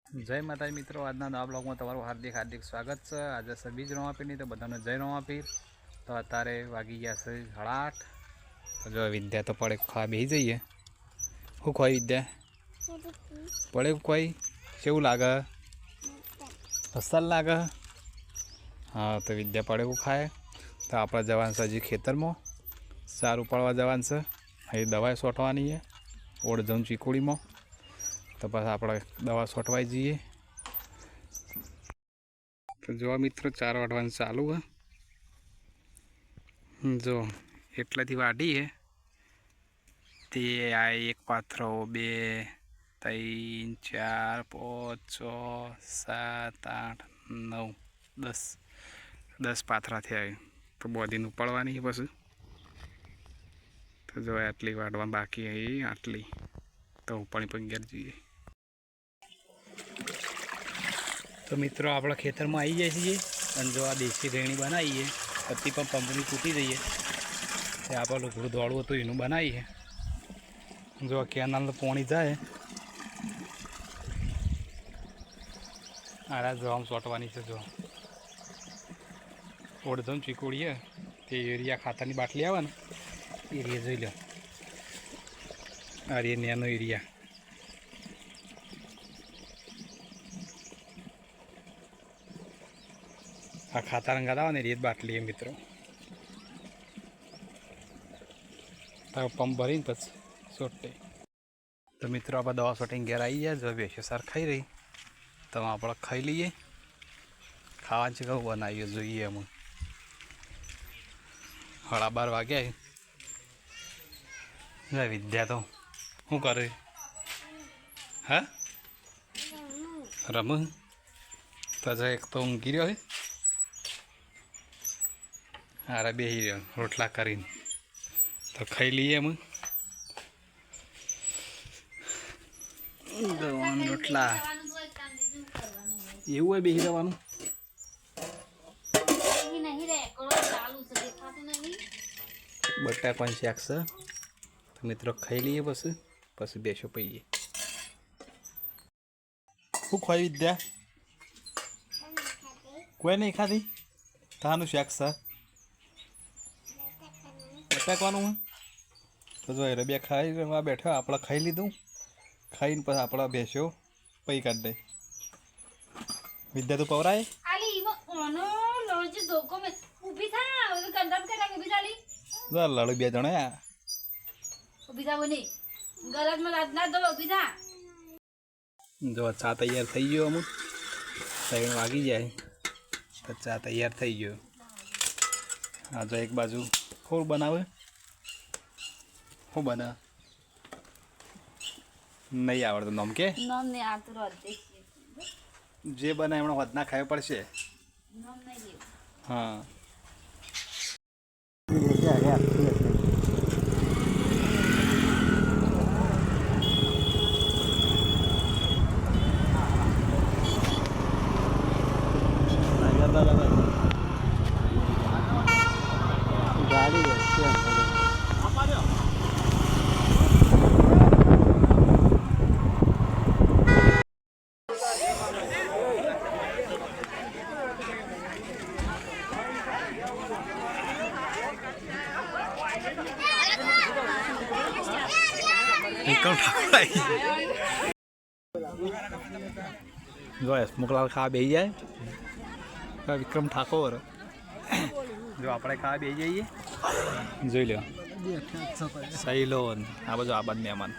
जय माता मित्रों, आज नवा ब्लॉग में तमारू हार्दिक हार्दिक स्वागत है। आज सबीज रमापीर नहीं तो बधाने जय रमापीर। तो अतारे वागी गया से 8:30। तो जो विद्या तो पड़े खा बेही जाइए। शू खुआई विद्या? पड़े खुआई केवू लागे? असल लागे? हाँ, तो विद्या पड़े को खाए। तो आप जवान से हजी खेतर में सारू पड़वा जवान से हजी दवाई सोटवानी है ओढ़ चीकूड़ी में। तो बस आप दवा सोटवाई जाइए। तो जो मित्रों 4 वाटवान चालू है। जो एटलाथी वाटी है ते आ 1 पाथरो 2 3 4 5 6 7 8 9 10 पाथरा थे। तो बॉडी उपाड़वानी है बस। तो जो आटली वाटवा बाकी है आटली तो उपाड़ी पर घेर जाइए। तो मित्रों आप खेतर में आई जाए जो आ देशी रेणी बनाई है पत्ती पर पंपनी तूटी जाइए आप लुगड़ू दौड़ू तो यूँ बनाई है। जो केनाल तो पानी जाए आरा जो हम सोटवानी से जो ओढ़ चीकूड़ी है तो एरिया खातर बाटली आवे ने एरिया जी लो। अरे नैनो एरिया आ खाता रंगा आवे ने रेत बाटली है मित्रों। तो पंप भरी पी सोटे। तो मित्रों आप दवा सोटी घेर आई है। जो बेसे सार खाई रही तो आप खाई लीए। खावा कहूँ बनाइए જોઈએ अमू 12:30 वाग्या है। विद्या तो शू करे? हाँ रम तो जो एक तो ऊँगी रो है आरा बेही रो रोटला कर तो खाई लीए अमू रोटला एवं है बेही रहा बटाका शाक से। तो मित्रों खाई लीए बस बस बेसो पीए। शू खाई विद्या? कोई नहीं खाती तानु शाक से बटाका। तो जो रबिया खाई बैठा आप खाई लीधु खाई ने आप बेसो पी काट दे। विद्या तो पवराए लड़ 2 जण जो चा तैयार थी गयो अमुक 3 वागी जाए तो चा तैयार थी गयो। हाँ जो एक बाजू खोर बनावे शू बना नहीं आवड़त नाम के जे बना एमणे वदना खावे पड़शे। हाँ गाड़ी जो हसमुखलाल खा बेही जाए विक्रम ठाकुर जो आप खा बेही जाइए जो लो सही लो आ बाजू आ बाद मेहमान।